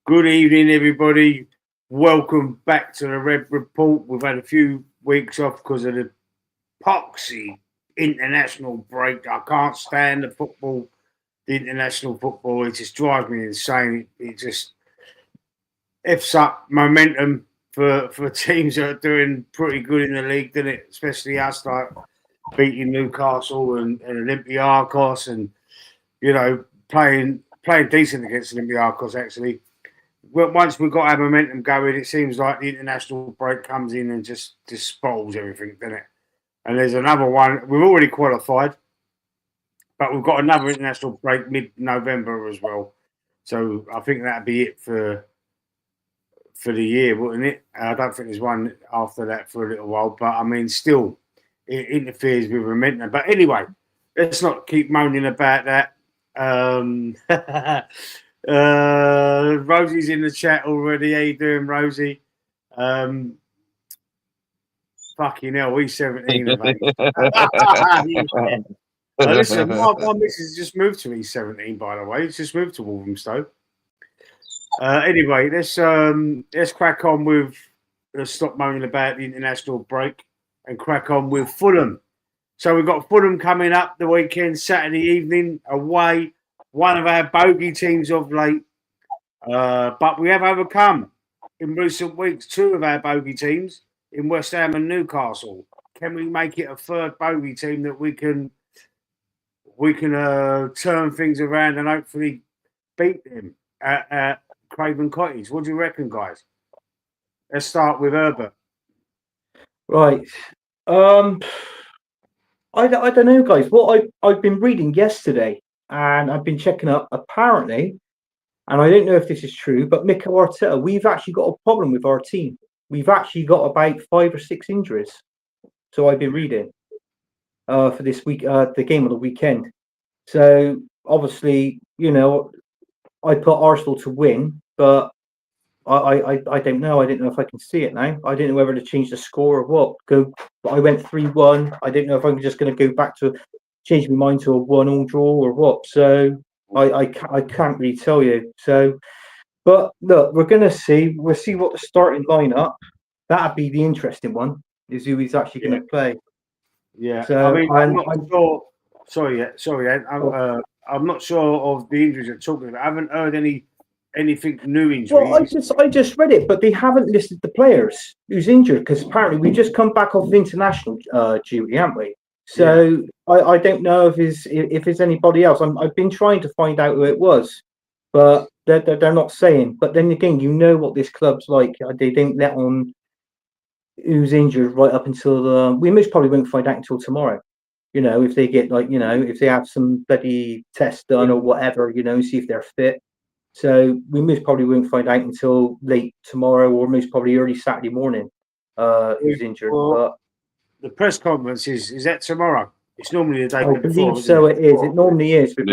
Good evening, everybody. Welcome back to the Red Report. We've had a few weeks off because of the poxy international break. I can't stand the international football. It just drives me insane. It just F's up momentum for teams that are doing pretty good in the league, doesn't it? Especially us, like beating Newcastle and Olympiacos and, playing decent against Olympiacos, actually. Well, once we've got our momentum going, it seems like the international break comes in and just spoils everything, doesn't it? And there's another one. We've already qualified, but we've got another international break mid-November as well. So I think that'd be it for the year, wouldn't it? I don't think there's one after that for a little while. But I mean, still, it interferes with momentum. But anyway, let's not keep moaning about that. Rosie's in the chat already. How you doing, Rosie? Fucking hell, he's 17 of age. Listen, my missus just moved to E17, by the way. He's just moved to Walthamstow. Anyway, let's crack on with stop moaning about the international break and crack on with Fulham. So we've got Fulham coming up the weekend, Saturday evening, away. One of our bogey teams of late. But we have overcome in recent weeks two of our bogey teams in West Ham and Newcastle. Can we make it a third bogey team that we can turn things around and hopefully beat them at Craven Cottage? What do you reckon, guys? Let's start with Herbert. Right. I don't know, guys. What I've been reading yesterday, and I've been checking up. Apparently, and I don't know if this is true, but Mikel Arteta, we've actually got a problem with our team. We've actually got about 5 or 6 injuries. So I've been reading for this week, the game of the weekend. So obviously, I put Arsenal to win, but I don't know. I don't know if I can see it now. I don't know whether to change the score or what. I went 3-1. I don't know if I'm just going to go back to change my mind to a 1-1 draw or what. So I can't really tell you. So, but look, we're going to see. We'll see what the starting lineup. That'd be the interesting one. Is who he's actually going to play. Yeah. So, I mean, I'm not sure. Sorry, Ed. I'm not sure of the injuries you're talking about. I haven't heard anything new injuries. Well, I just read it, but they haven't listed the players who's injured because apparently we've just come back off international duty, haven't we? So yeah. I don't know if it's anybody else. I've been trying to find out who it was, but they're not saying. But then again, you know what this club's like. They don't let on who's injured right up until we most probably won't find out until tomorrow. If they get if they have some bloody test done or whatever, see if they're fit. So we most probably won't find out until late tomorrow or most probably early Saturday morning who's injured. But the press conference is that tomorrow? It's normally the day before. I believe so. It is. It normally is with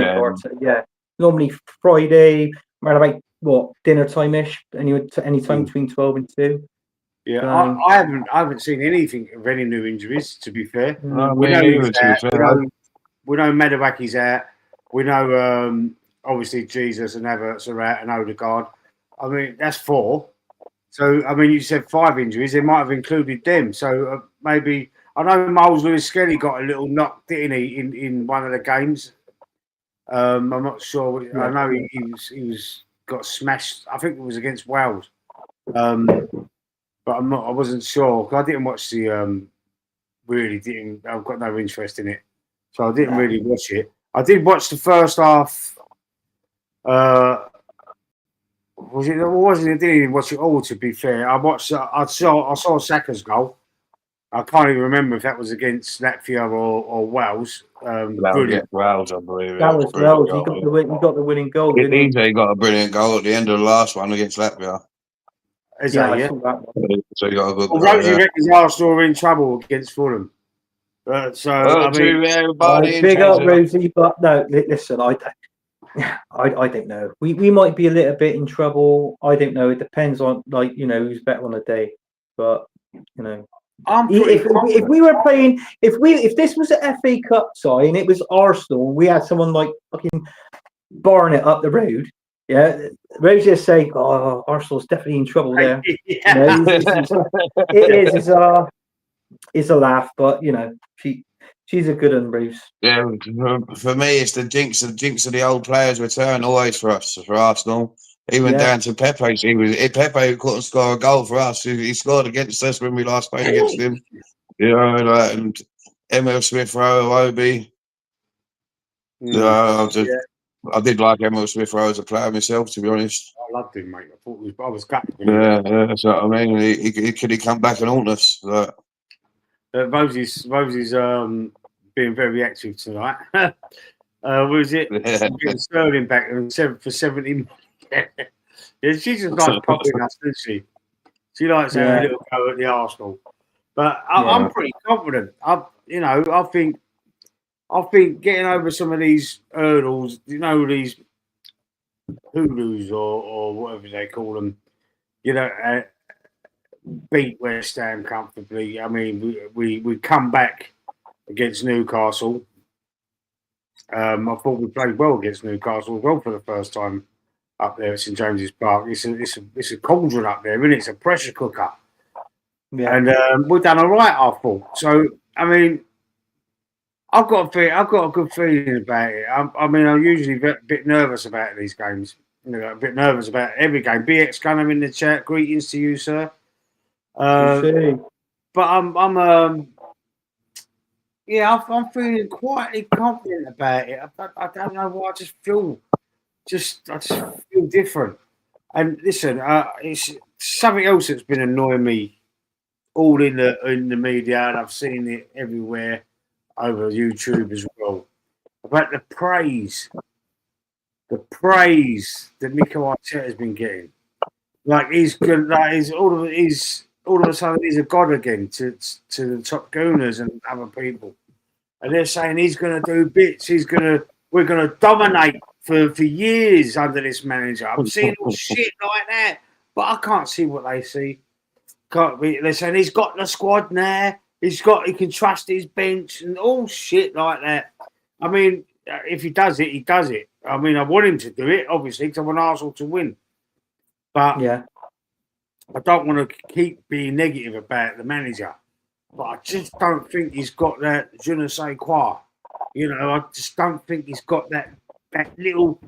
yeah. Normally Friday, around about dinner time-ish. Any time between 12 and 2. Yeah, I haven't seen anything of any new injuries. To be fair, we know Medawaki's out. We know obviously Jesus and Havertz are out and Odegaard. I mean that's 4. So I mean you said 5 injuries. They might have included them. So maybe I know Miles Lewis-Skelly got a little knock, didn't he, in one of the games. I'm not sure. Yeah. I know he was got smashed. I think it was against Wales. But I wasn't sure because I didn't watch the. Really didn't. I've got no interest in it, so I didn't really watch it. I did watch the first half. Was it? Wasn't it? I didn't even watch it all. To be fair, I saw Saka's goal. I can't even remember if that was against Latvia or Wales. Wales, I believe. That was Wales. He got the winning goal. He got a brilliant goal at the end of the last one against Latvia. I saw that one. So you got a good. Rosie reckons Arsenal are in trouble against Fulham. Big up Rosie, but no, listen, I don't know. We might be a little bit in trouble. I don't know. It depends on who's better on the day. But if we were playing, if this was an FA Cup side and it was Arsenal, and we had someone like fucking barring it up the road. Yeah, Rosie is saying, "Oh, Arsenal's definitely in trouble there." You know, Yeah. it's a laugh, but you know, she's a good one, Bruce. Yeah, for me, it's the jinx of the old players return always for us, for Arsenal. Even Yeah. down to Pepe. Pepe couldn't score a goal for us. He scored against us when we last played against him. You know, and Emil Smith Rowe, Obi. Yeah. I did like Emil Smith Rowe as a player myself, to be honest. I loved him, mate. I was gutted when Yeah, that's what I mean. He could he come back and haunt us. Rosie's being very active tonight. Was it getting Sterling back for 70? Yeah, she just likes popping us, doesn't she? She likes having a little go at the Arsenal. But I'm pretty confident. I think getting over some of these hurdles, you know, these hoodoo or whatever they call them, you know, beat West Ham comfortably. I mean, we come back against Newcastle. I thought we played well against Newcastle as well for the first time up there at St James's Park. It's a cauldron up there, isn't it? It's a pressure cooker. Yeah. And we've done all right, I thought. So, I mean, I've got a good feeling about it. I'm usually a bit nervous about these games. You know, a bit nervous about every game. BX Gunner in the chat. Greetings to you, sir. But I'm feeling quite confident about it. I don't know why. I just feel different. And listen, it's something else that's been annoying me all in the media, and I've seen it everywhere over YouTube as well, about the praise that Mikel Arteta has been getting. Like he's good. Like he's all of a sudden he's a god again to the top gooners and other people, and they're saying he's going to do bits. We're going to dominate for years under this manager. I'm seeing all shit like that, but I can't see what they see. They're saying he's got the squad now. He can trust his bench and all shit like that. I mean, if he does it, he does it. I mean, I want him to do it, obviously, because I want Arsenal to win. But I don't want to keep being negative about the manager. But I just don't think he's got that je ne sais quoi. You know, I just don't think he's got that little.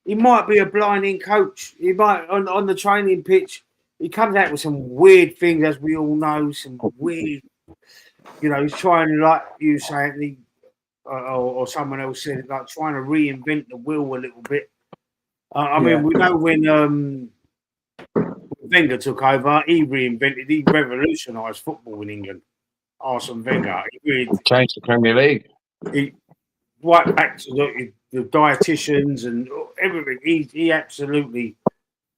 He might be a blinding coach. He might on the training pitch. He comes out with some weird things, as we all know. Some weird, you know, he's trying to, like you say, Anthony, or someone else said, like trying to reinvent the wheel a little bit. I mean, we know when Wenger took over, he revolutionised football in England. Arsene Wenger, he really Changed the Premier League. He right back to the dietitians and everything. He absolutely,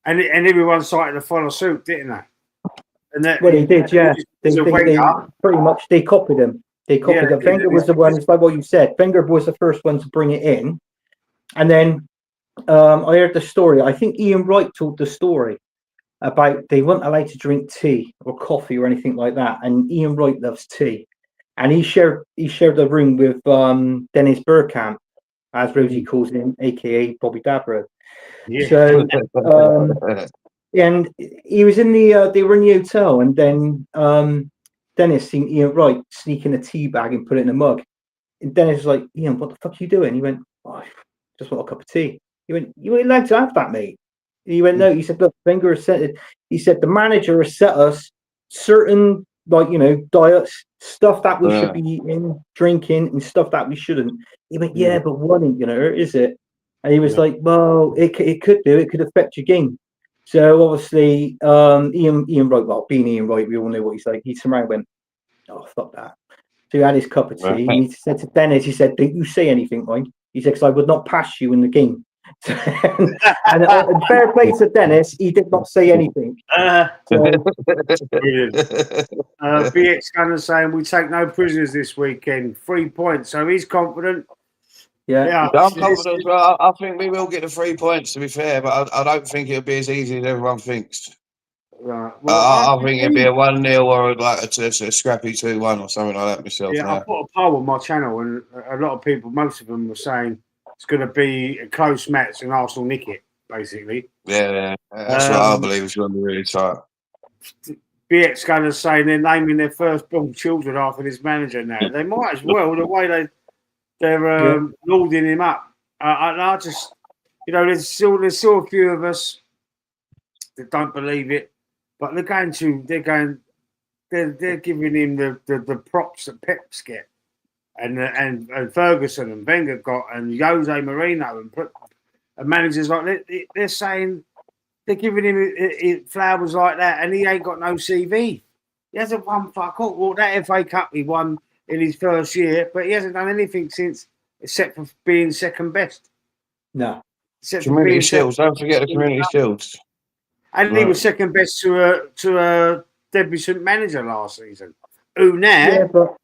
and everyone started to follow suit, didn't they? And he did, yeah. They pretty much copied him. They copied him. Wenger was the one. It's like what you said. Wenger was the first one to bring it in, and then I heard the story. I think Ian Wright told the story about they weren't allowed to drink tea or coffee or anything like that. And Ian Wright loves tea, and he shared a room with Dennis Bergkamp, as Rosie calls him, aka Bobby Dabro. Yeah. So and he was in they were in the hotel, and then Dennis seen Ian Wright sneaking a tea bag and put it in a mug. And Dennis was like, "Ian, what the fuck are you doing?" He went, "Oh, just want a cup of tea." He went, "You ain't allowed to have that, mate." He went, "No." He said, "Look, Wenger said it." He said, "The manager has set us certain, like, you know, diets, stuff that we should be eating, drinking, and stuff that we shouldn't." He went, "Yeah, but what ain't gonna hurt, is it?" And he was like, "Well, it could do. It could affect your game." So obviously, Ian Wright, well, being Ian Wright, we all know what he's like. He turned around and went, "Oh, fuck that." So he had his cup of tea, and he said to Dennis, he said, "Don't you say anything, mind?" He said, "Because I would not pass you in the game." and fair play to Dennis, he did not say anything. BX Gunner saying we take no prisoners this weekend, 3 points. So he's confident. Yeah. I'm confident as well. I think we will get the 3 points, to be fair, but I don't think it'll be as easy as everyone thinks. Right. Well, I think it'll be a 1-0 or like a scrappy 2-1 or something like that myself. Yeah, I put a poll on my channel, and a lot of people, most of them, were saying it's going to be a close match and Arsenal nick it. basically. Yeah, that's what I Um, believe is going to be really tight. BX going to say they're naming their firstborn children after this manager now. They might as well, the way they're lording him up. I just, there's still a few of us that don't believe it, but they're giving him the props that Pep's get, and Ferguson and Wenger got, and Jose Mourinho and managers like that. They're saying they're giving him flowers like that, and he ain't got no CV. He hasn't won fuck all. Well, that FA Cup he won in his first year, but he hasn't done anything since, except for being second best. No. Except for Community being Shields. Don't forget the Community Shields. And he was second best to a debutant manager last season, who now but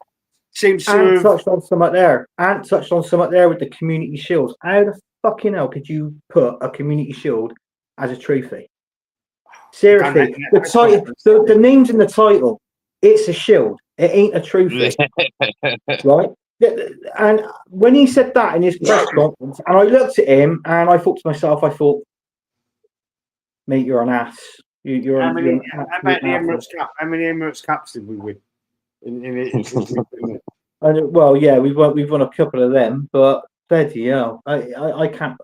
seems to Ant have. touched on something there. Ant touched on something there with the community shields. How the fucking hell could you put a community shield as a trophy? Seriously, the name's in the title. It's a shield. It ain't a trophy, right? And when he said that in his press conference, and I looked at him and I thought to myself, mate, you're an ass. How about the Emirates Cup? How many Emirates Cups did we win? Well, yeah, we've won a couple of them, but bloody hell, I can't.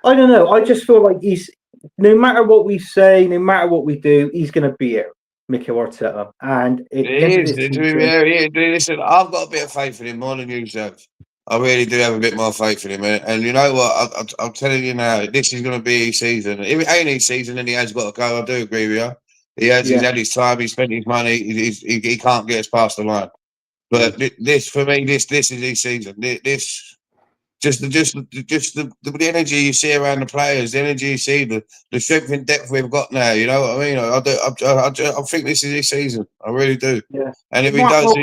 I don't know. I just feel like he's, no matter what we say, no matter what we do, he's going to be here, Mikel Arteta. And listen, I've got a bit of faith in him more than you have. I really do have a bit more faith in him, and you know what? I'm telling you now, this is going to be his season. If it ain't his season, then he has got to go. I do agree with you. He's had his time. He's spent his money. He can't get us past the line. But this, for me, this is his season. This. Just the energy you see around the players, the energy you see, the strength and depth we've got now. You know what I mean? I think this is his season. I really do. Yeah. And if he does,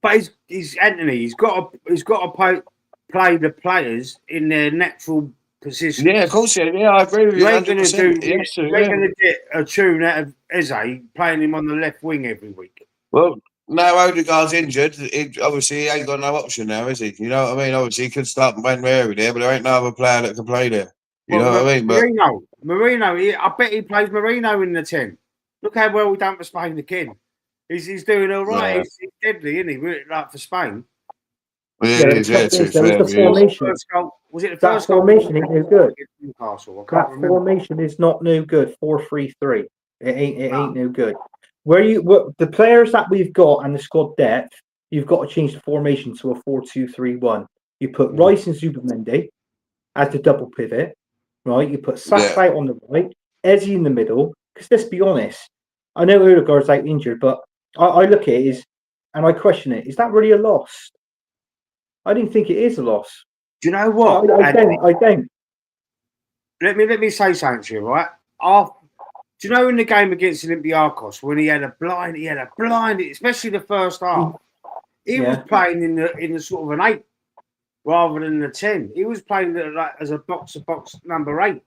but he's Anthony. He's got to play the players in their natural position. Yeah, of course. Yeah, I agree with you. You ain't going to get a tune out of Eze playing him on the left wing every week. Well, now Odegaard's injured. Obviously, he ain't got no option now, is he? You know what I mean? Obviously, he could start Manuary there, but there ain't no other player that can play there. You know what I mean? Marino, I bet he plays Marino in the 10. Look how well we done for Spain again. He's doing all right. Yeah. He's deadly, isn't he? Like for Spain. The formation. Was it the first formation ain't no good. That formation is not no good. 4-3-3. It ain't no good. The players that we've got and the squad depth, you've got to change the formation to a 4-2-3-1. You put Rice and Zubimendi as the double pivot, right? You put Saka out on the right, Eze in the middle. Because let's be honest, I know Odegaard's out injured, but I look at it and I question it. Is that really a loss? I didn't think it is a loss. Do you know what? I don't. Let me say something to you, right? Do you know in the game against Olympiacos when he had a blind, especially the first half. He was playing in the sort of an 8 rather than the 10. He was playing as a box number 8.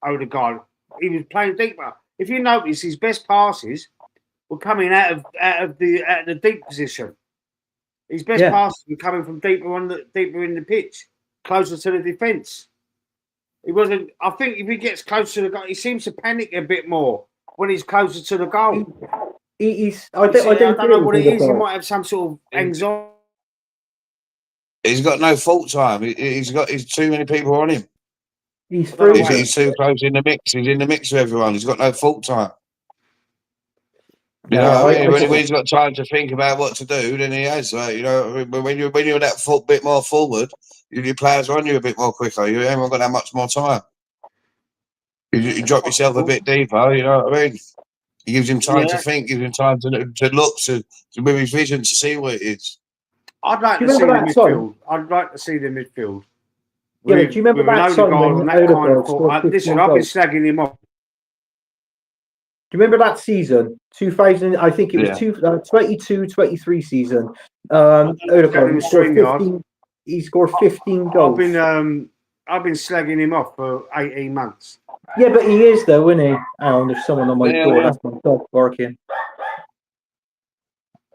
Odegaard. He was playing deeper. If you notice, his best passes were coming out of the deep position. His best passes were coming from deeper in the pitch, closer to the defence. He wasn't. I think if he gets closer to the goal, he seems to panic a bit more when he's closer to the goal. I don't know what it is. He might have some sort of anxiety. He's got no fault time. He's too many people on him. He's too close in the mix. He's in the mix with everyone. He's got no fault time. You know what I mean? When he's got time to think about what to do, then he has. You know, when you're that bit more forward, your players are on you a bit more quicker. You haven't got that much more time. You drop yourself a bit deeper. You know what I mean? It gives him time to think. Gives him time to look with his vision to see what it is. I'd like to see the midfield. I'd like to see the midfield. Yeah, do you remember that time when Odegaard listen, I've been slagging him off. Do you remember that season, 2000? I think it was 22-23 season. Odegaard he scored 15 goals. I've been slagging him off for 18 months. Yeah, but he is though, isn't he? Oh, there's someone on my door. That's my dog barking.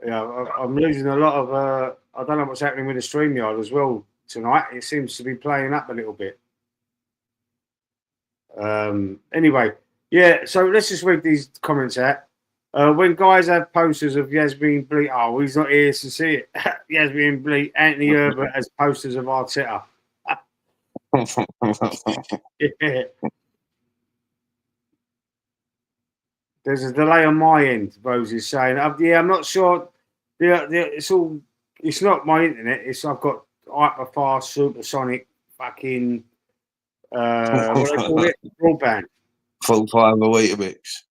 Yeah, I'm losing a lot of. I don't know what's happening with the StreamYard as well tonight. It seems to be playing up a little bit. Anyway, yeah. So let's just read these comments out. When guys have posters of Yasmin Bleak, oh, he's not here to see it. Yasmin Bleak, Anthony Herbert as posters of Arteta. Yeah. There's a delay on my end, Rose is saying. Yeah, I'm not sure. It's not my internet. I've got hyperfast, supersonic, fucking what do they call it? Broadband. Full fibre Weetabix.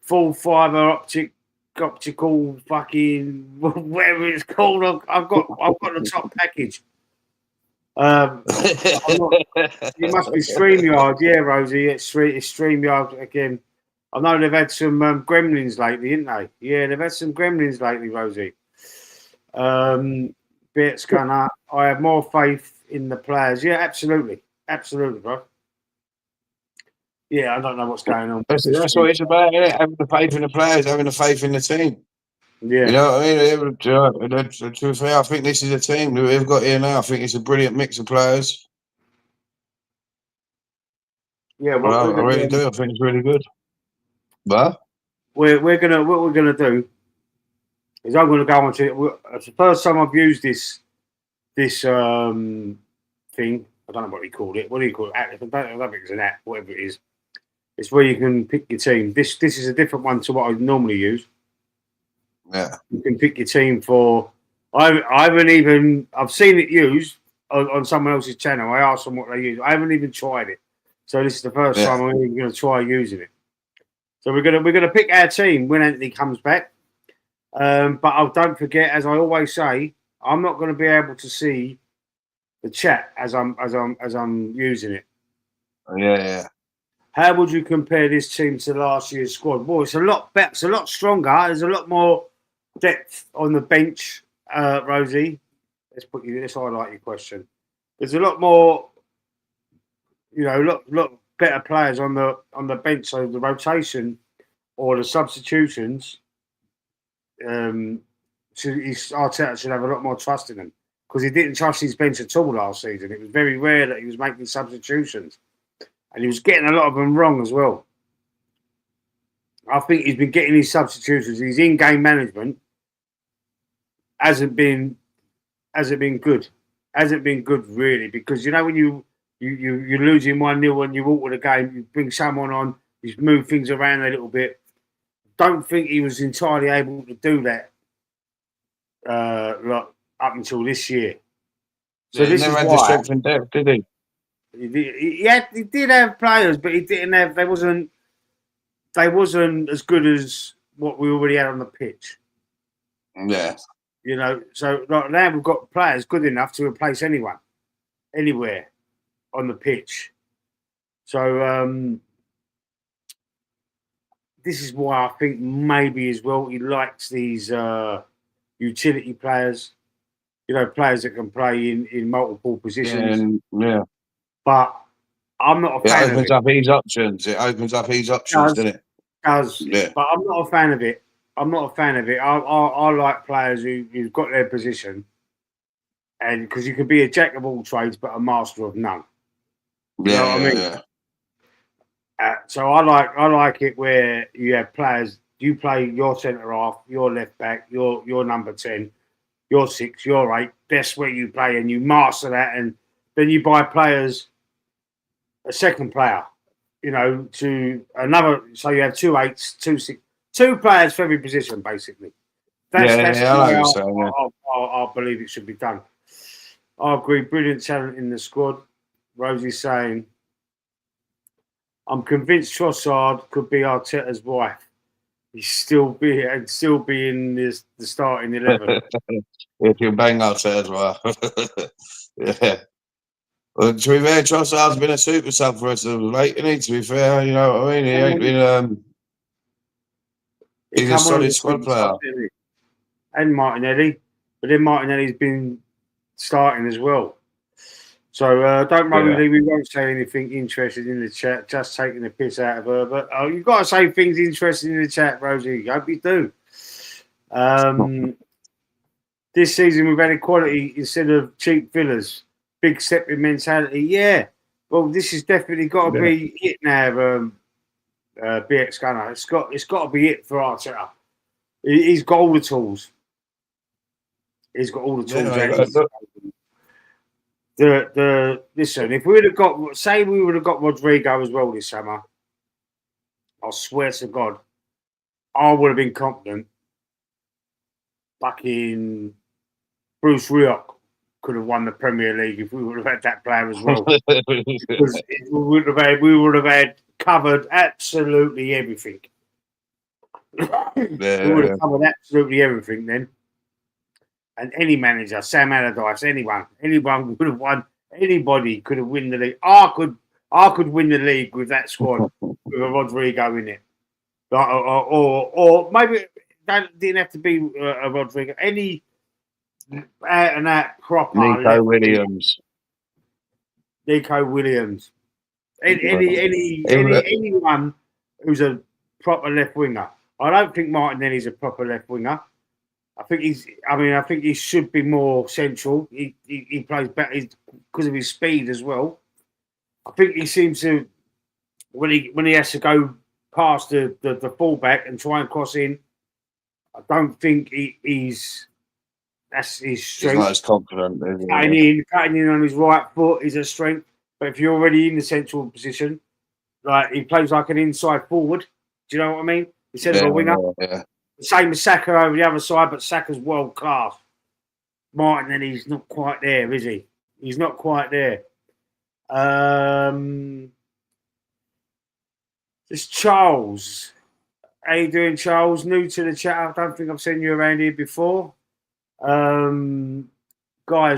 Full fibre optical fucking whatever it's called. I've got the top package. It must be StreamYard, yeah, Rosie. It's StreamYard again. I know they've had some gremlins lately, haven't they? Yeah, they've had some gremlins lately, Rosie. Bits going up. I have more faith in the players. Yeah, absolutely, bro. Yeah, I don't know what's going on. That's what it's about, isn't it? Having the faith in the players, having the faith in the team. Yeah. You know what I mean? To be fair, I think this is a team that we've got here now. I think it's a brilliant mix of players. Yeah, well, I really do. I think it's really good. But what we're gonna do is I'm gonna go on to. It's the first time I've used this thing. I don't know what he called it. What do you call it? I don't think it's an app. Whatever it is, it's where you can pick your team. This is a different one to what I normally use. yeah, You can pick your team for. I've seen it used on someone else's channel. I asked them what they use. I haven't even tried it. So this is the first time I'm even going to try using it. So we're gonna pick our team when Anthony comes back. But don't forget, as I always say, I'm not going to be able to see the chat as I'm using it. Yeah. How would you compare this team to last year's squad? Well, it's a lot better. It's a lot stronger. There's a lot more depth on the bench, Rosie. Let's highlight your question. There's a lot more, lot better players on the bench. So the rotation or the substitutions, Arteta should have a lot more trust in them because he didn't trust his bench at all last season. It was very rare that he was making substitutions, and he was getting a lot of them wrong as well. I think he's been getting his substitutions. His in-game management hasn't been good. Hasn't been good really, because when you're losing 1-0 and you alter the game, you bring someone on, you move things around a little bit. Don't think he was entirely able to do that up until this year. So this never is had why the strength and depth, did he? he did have players, but he didn't have. They wasn't as good as what we already had on the pitch. Yeah. So now we've got players good enough to replace anyone, anywhere on the pitch. So this is why I think maybe as well he likes these utility players, players that can play in multiple positions. Yeah. But I'm not a fan of it. It opens up his options. Doesn't it? Does. Yeah. But I'm not a fan of it. I like players who've got their position, and because you can be a jack of all trades but a master of none. You know what I mean? Yeah. So I like it where you have players. You play your centre half, your left back, your number 10, your 6, your 8. That's where you play, and you master that, and then you buy players, a second player, to another. So you have 2 8s, 2 6, 2 players for every position, basically. That's the way I believe it should be done. I agree. Brilliant talent in the squad. Rosie's saying, I'm convinced Trossard could be Arteta's wife. He'd still be in the starting 11. If you bang Arteta's wife. Yeah. Well, to be fair, Trossard's been a super sub for us of late, isn't he? To be fair, you know what I mean? He ain't been. He's a solid squad player. And Martinelli. But then Martinelli's been starting as well. So don't worry, Lee, we won't say anything interesting in the chat, just taking the piss out of her. But you've got to say things interesting in the chat, Rosie. I hope you do. This season we've had equality instead of cheap villas. Big step in mentality. Yeah, Well, this has definitely got to be it now, BX Gunner. It's got to be it for Arteta. He's got all the tools. He's got all the tools. Listen, if we would have got, say, we would have got Rodrigo as well this summer, I swear to God, I would have been confident. Fucking Bruce Rioch could have won the Premier League if we would have had that player as well. Because we would have had covered absolutely everything. We would have covered absolutely everything then. And any manager, Sam Allardyce, anyone would have won. Anybody could have won the league. I could win the league with that squad with a Rodrigo in it, or maybe that didn't have to be a Rodrigo. Any out and out proper Nico Williams. Anyone who's a proper left winger. I don't think Martinelli's a proper left winger. I think he should be more central. He plays better because of his speed as well. I think he seems to when he has to go past the fullback and try and cross in. I don't think that's his strength. He's not as confident. Cutting in on his right foot is a strength. But if you're already in the central position, like he plays like an inside forward. Do you know what I mean? Instead of a winger. Yeah. Same as Saka over the other side, but Saka's world class. Martinelli's not quite there, is he? He's not quite there. It's Charles. How you doing, Charles? New to the chat. I don't think I've seen you around here before. Guys,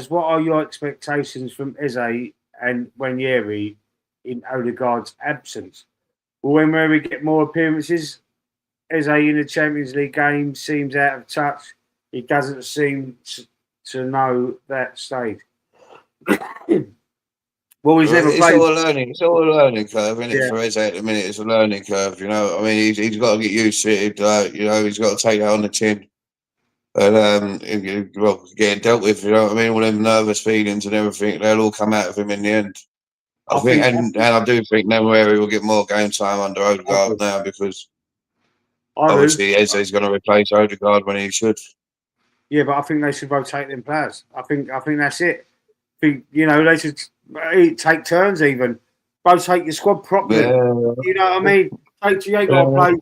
what are your expectations from Eze and Wanyeri in Odegaard's absence? Will Wanyeri get more appearances? Eze in the Champions League game seems out of touch. He doesn't seem to know that stage. Well, he's never played. It's all a learning curve, isn't it? For Eze at the minute, it's a learning curve. You know, I mean, he's got to get used to it. He's got to take that on the chin, and getting dealt with. You know what I mean? All them nervous feelings and everything, they'll all come out of him in the end. I think I do think Wanyeri will get more game time under Odegaard now because. Obviously, Eze's going to replace Odegaard when he should. Yeah, but I think they should rotate them players. I think that's it. I think they should take turns even. Rotate your squad properly. Yeah. You know what I mean? You ain't got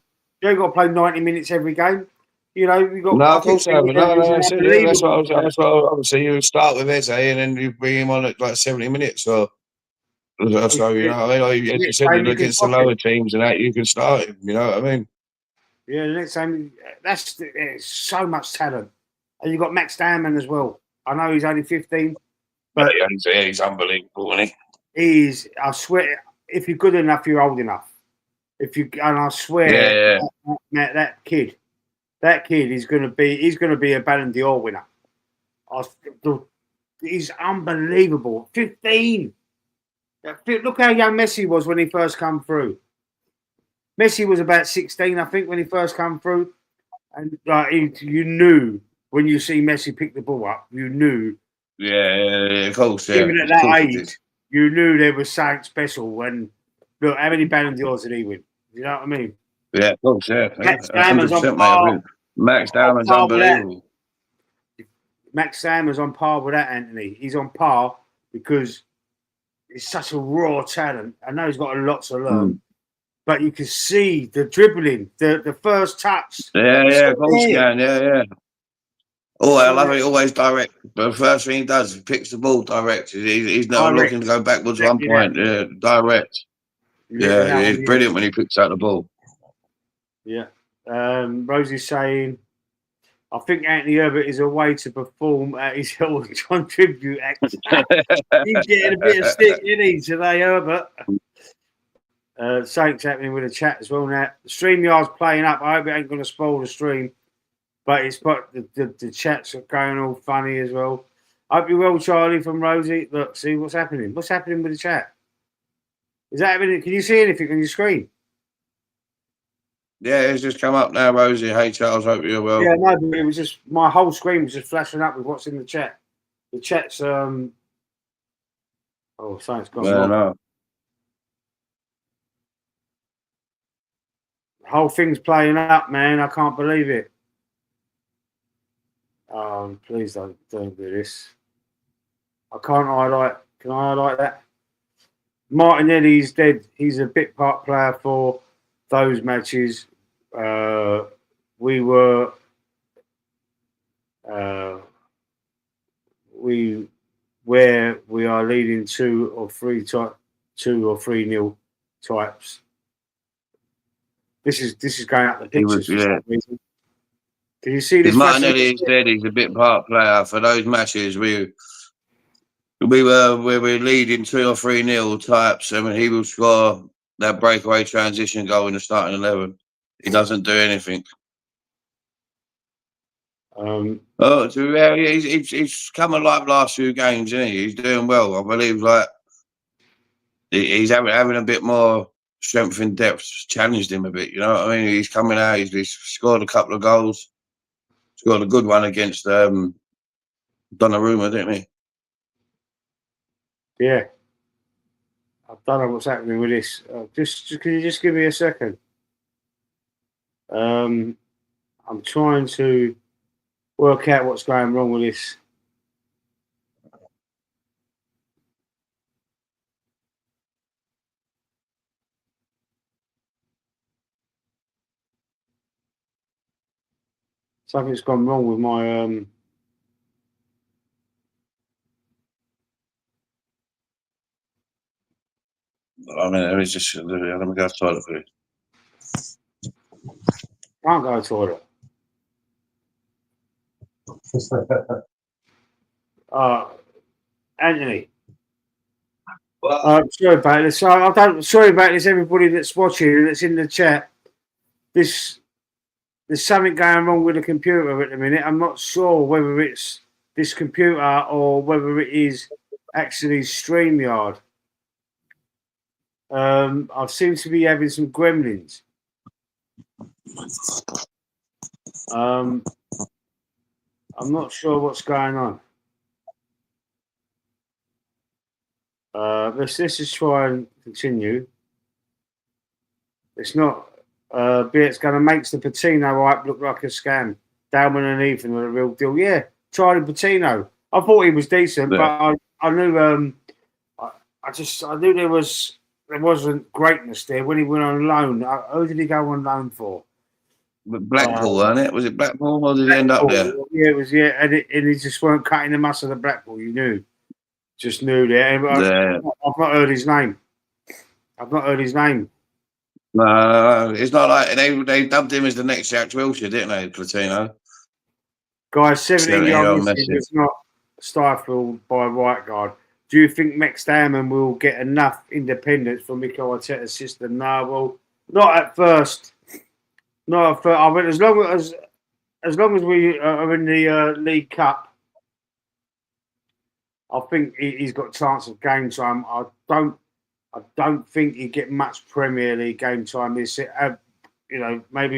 to play 90 minutes every game. You know, you got. No, of course not. That's what obviously you start with Eze and then you bring him on at like 70 minutes or. So you know what I mean? As you said, you're against the lower teams and that you can start him. You know what I mean? Yeah, the next time there's so much talent, and you've got Max Diamond as well. I know he's only 15, but he's unbelievable, isn't he? He is. I swear, if you're good enough, you're old enough. I swear, that kid is going to be a Ballon d'Or winner. He's unbelievable. 15. Look how young Messi was when he first come through. Messi was about 16, I think, when he first come through. And you knew when you see Messi pick the ball up, you knew. Yeah, of course. Yeah. Even at that age, you knew there was something special. And look, how many Ballon d'Ors did he win? You know what I mean? Yeah, of course, yeah. Max Diamond's on par. Max Diamond's unbelievable. Max Diamond's on par with that, Anthony. He's on par because he's such a raw talent. I know he's got a lot to learn. But you can see the dribbling, the first touch. Yeah, of course you can. Yeah. Oh, I love it. Always direct. But the first thing he does, he picks the ball direct. He's not looking to go backwards one point. Yeah, direct. Yeah, it's brilliant when he picks out the ball. Yeah. Rosie's saying, I think Anthony Herbert is a way to perform at his John tribute act. He's getting a bit of stick, isn't he, today, Herbert? Something's happening with the chat as well now. The StreamYard's playing up. I hope it ain't going to spoil the stream. But the chats are going all funny as well. I hope you're well, Charlie from Rosie. Look, see what's happening. What's happening with the chat? Is that happening? Can you see anything on your screen? Yeah, it's just come up now, Rosie. Hey, Charles, hope you're well. Yeah, no, but it was just my whole screen was just flashing up with what's in the chat. The chat's something's gone wrong. No. The whole thing's playing up, man. I can't believe it. Please don't do this. I can't highlight. Can I highlight that? Martinelli's dead. He's a bit part player for those matches. We were where we are leading 2-3 types. This is going up the pictures for some reason. Can you see this? Martinelli said he's a bit part player for those matches. We were leading 2-3 types. I mean, he will score that breakaway transition goal in the starting 11. He doesn't do anything. He's come alive last few games, isn't he? He's doing well. I believe like he's having a bit more strength and depth. Challenged him a bit. You know what I mean? He's coming out. He's scored a couple of goals. Scored a good one against Donnarumma, didn't he? Yeah. I don't know what's happening with this. Can you just give me a second? I'm trying to work out what's going wrong with this. Something's gone wrong with my I mean, let me just let me go to the toilet for you. Can't go to the toilet. Anthony. Sorry about this. Sorry about this, everybody that's watching and that's in the chat. There's something going wrong with the computer at the minute. I'm not sure whether it's this computer or whether it is actually StreamYard. I seem to be having some gremlins. I'm not sure what's going on. Let's just try and continue. It's not. It's going to make the Patino hype look like a scam. Dalman and Ethan are the real deal. Yeah, Charlie Patino. I thought he was decent, but I knew. I knew there wasn't greatness there when he went on loan. Who did he go on loan for? Blackpool, wasn't it? Was it Blackpool, or did he end up there? Yeah, it was. Yeah, and he just weren't cutting the muscle of Blackpool. You knew, just knew there. I've not heard his name. No, it's not like they dubbed him as the next Jack Wilshere, didn't they, Platino? Guys, 17-year-old is not stifled by right guard. Do you think Max Damon will get enough independence from Mikel Arteta's system? No, well, not at first. Not at first. I mean, as long as we are in the League Cup, I think he's got a chance of game time. I don't think he'd get much Premier League game time. Maybe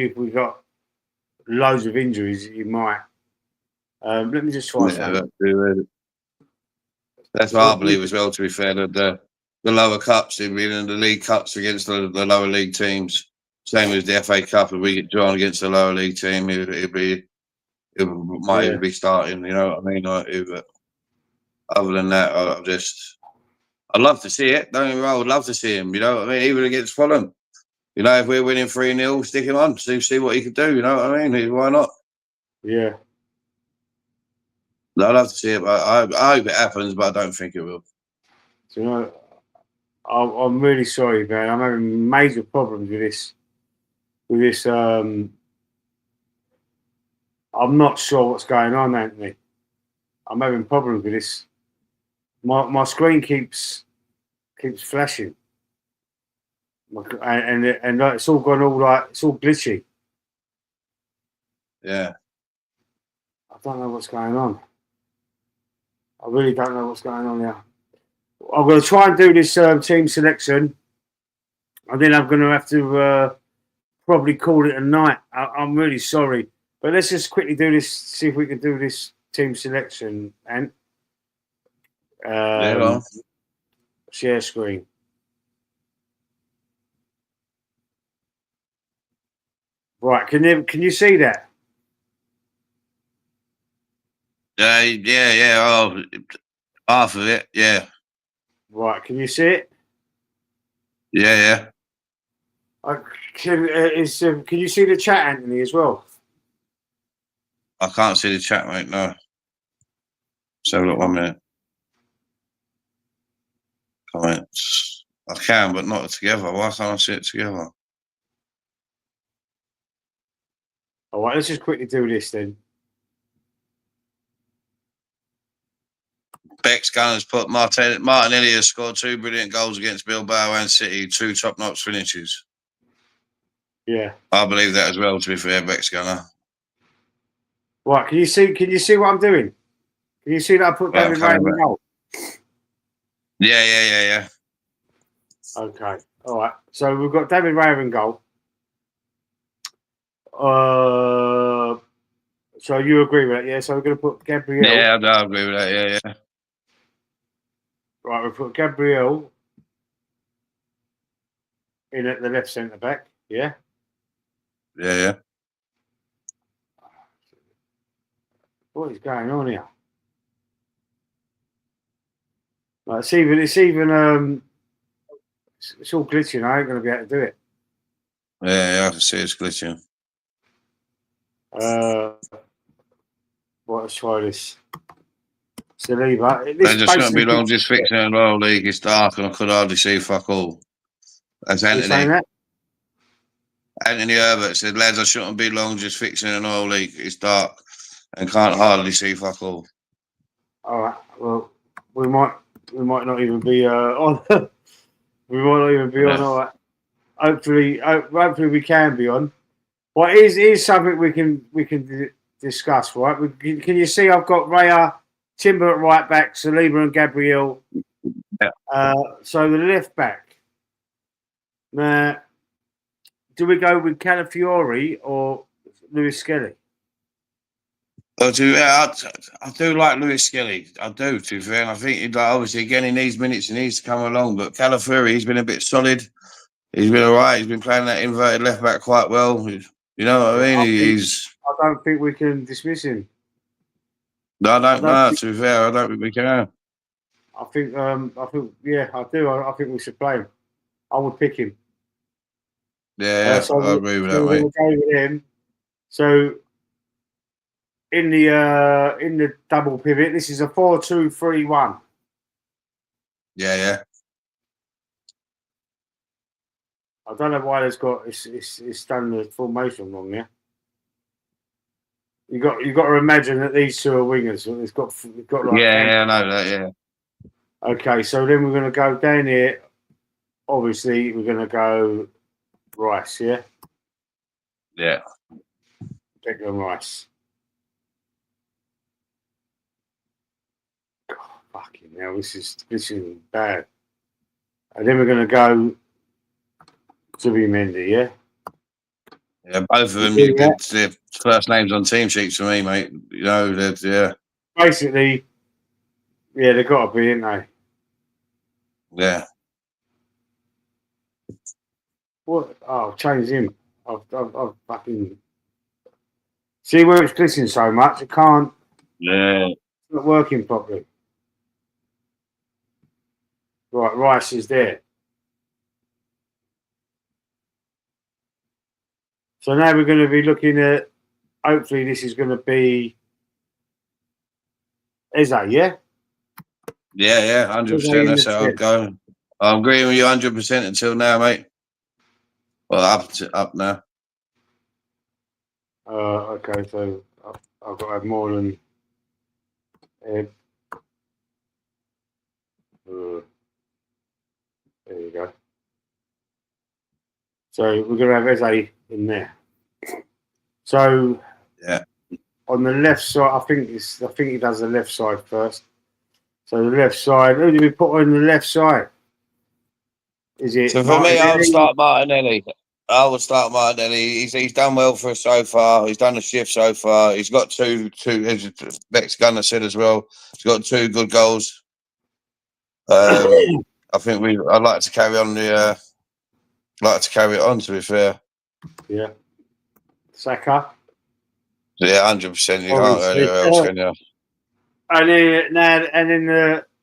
if we got loads of injuries, he might. Let me just try something. That's what I believe as well, to be fair. The lower cups, in the League Cups against the lower league teams, same as the FA Cup, if we get drawn against the lower league team, it might even be starting, you know what I mean? But other than that, I'd love to see it. Don't get me wrong, I would love to see him, you know what I mean? Even against Fulham. You know, if we're winning 3-0, stick him on, see what he can do, you know what I mean? Why not? Yeah. I'd love to see it, but I hope it happens, but I don't think it will. So, you know, I'm really sorry, man. I'm having major problems with this. I'm not sure what's going on, Anthony. I'm having problems with this. My screen keeps flashing, and it's all gone it's all glitchy. Yeah. I don't know what's going on. I really don't know what's going on now. I'm going to try and do this team selection, and then I'm going to have to probably call it a night. I'm really sorry, but let's just quickly do this. See if we can do this team selection and share screen. Right, can you see that? Yeah. Oh, half of it. Yeah. Right, can you see it? Yeah. Can you see the chat, Anthony, as well? I can't see the chat, mate. No. So look 1 minute. Comments. I can, but not together. Why can't I see it together? All right, let's just quickly do this then. Beck's Gunners put Martinelli has scored 2 brilliant goals against Bilbao and City, 2 top-notch finishes. Yeah. I believe that as well, to be fair, Beck's Gunner. Right, can you see what I'm doing? Can you see that I put Right, David Ray in the goal? Yeah. Okay. All right. So we've got David Ray in goal. So you agree with that, yeah? So we're going to put Gabriel. Yeah, I agree with that. Yeah. Right, we'll put Gabriel in at the left centre back. Yeah. Yeah. What is going on here? Like, it's all glitching. I ain't going to be able to do it. Yeah, I can see it's glitching. Let's try this. Saliba. They just shouldn't be long just fixing it all league. It's dark and I could hardly see fuck all. That's Anthony. Saying that? Anthony Herbert said, lads, I shouldn't be long just fixing an oil leak. It's dark and can't hardly see fuck all. All right. Well, we might not even be on. We might not even be on. All right. Hopefully we can be on. Well, here's something we can discuss, right? Can you see I've got Raya, Timber at right back, Saliba and Gabriel. Yeah. So the left back. Now, do we go with Calafiori or Lewis Skelly? I do like Lewis Skelly. I do, to be fair. And I think, obviously, again, he needs minutes. He needs to come along. But Calafiori, he's been a bit solid. He's been all right. He's been playing that inverted left back quite well. You know what I mean? I don't think we can dismiss him. No, I don't know. To be fair, I don't think we can. I think, yeah, I do. I think we should play him. I would pick him. Yeah, I agree with that, mate. We'll go with him. So in the double pivot, this is a 4-2-3-1. Yeah. I don't know why it's done the formation wrong there. You got to imagine that these two are wingers. It's got like I know that. Yeah. Okay, so then we're going to go down here. Obviously, we're going to go Rice, yeah? Yeah. Declan Rice. God, fucking hell, this is bad. And then we're going to go Zubimendi, yeah? Yeah, both of them, their first names on team sheets for me, mate. You know, yeah. Basically, yeah, they've got to be, ain't they? Yeah. What? Oh, I've changed him. I've fucking... See where it's glitching so much? It can't... Yeah. It's not working properly. Right, Rice is there. So now we're going to be looking at... Hopefully this is going to be... Eze, yeah? Yeah, 100%. That's how I'd go. I'm agreeing with you 100% until now, mate. Well, up now. Okay, so I've got to have more than Ed. There you go. So we're going to have Eze in there. So yeah, on the left side, I think he does the left side first. So the left side. Who do we put on the left side? Is it? So for me, I would start Martinelli. He's done well for us so far. He's done the shift so far. He's got two. As Beck's Gunner said as well, he's got 2 good goals. I think I'd like to carry on it on. To be fair. Yeah. Saka. Yeah, 100%. You can't go Obviously. anywhere else, can you? And then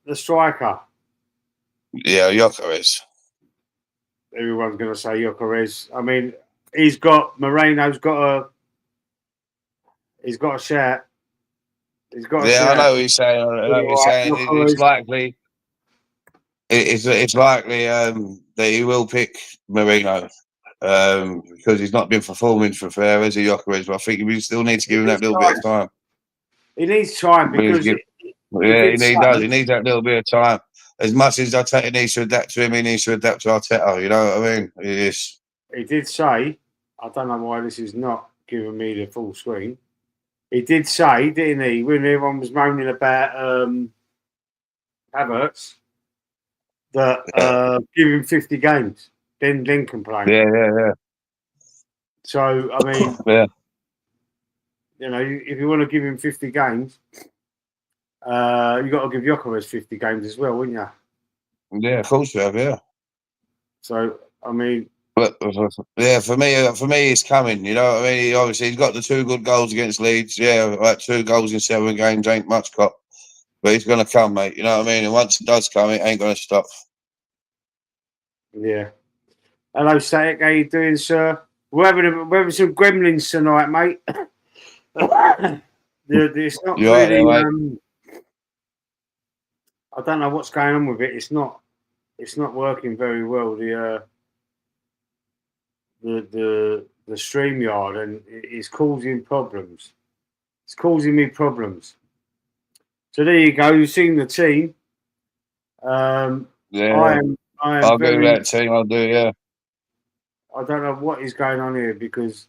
the striker. Yeah, Gyökeres. Everyone's going to say Gyökeres. I mean, Moreno's got a shout. He's got a Yeah, I shout. know what you're saying. I know what you're saying. It's Gyökeres. likely. It's likely that he will pick Marino because he's not been performing for fair as a Gyökeres. But I think we still need to give him that little bit of time. He needs time because He does. He needs that little bit of time. As much as Arteta needs to adapt to him, he needs to adapt to Arteta. You know what I mean? He did say, I don't know why this is not giving me the full screen. He did say, didn't he, when everyone was moaning about Havertz, that give him 50 games, then complain. Yeah. So, I mean, Yeah. you know, if you want to give him 50 games, you got to give Gyökeres 50 games as well, wouldn't you? Yeah, of course you have. Yeah. So, I mean, But yeah, for me, it's coming. You know what I mean? Obviously, he's got the 2 good goals against Leeds. Yeah, like 2 goals in 7 games ain't much cop, but he's gonna come, mate. You know what I mean? And once it does come, it ain't gonna stop. yeah. Hello, Static. How you doing, sir? We're having some gremlins tonight, mate. It's not You right really. there, mate? I don't know what's going on with it. It's not working very well. The StreamYard, and it's causing problems. It's causing me problems. So there you go. You've seen the team. Yeah. I'll very. do that team. I'll do. Yeah. I don't know what is going on here because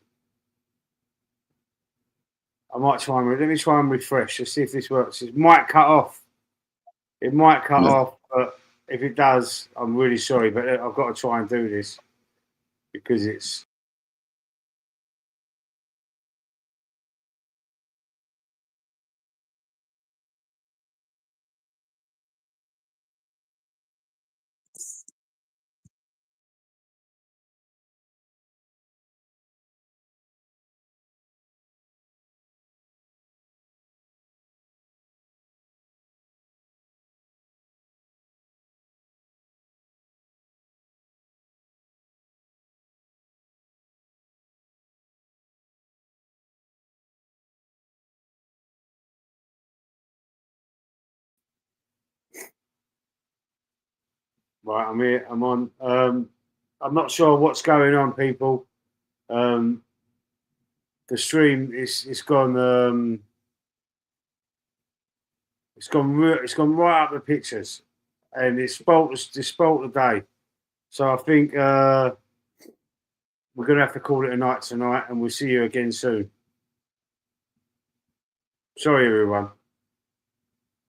I might try and let me try and refresh. Let's see if this works. It might cut off. It might cut off, but if it does, I'm really sorry. But I've got to try and do this because it's. Right, I'm here. I'm on. I'm not sure what's going on, people. The stream it's gone. It's gone right up the pictures, and it's spoilt the day. So I think we're gonna have to call it a night tonight, and we'll see you again soon. Sorry, everyone.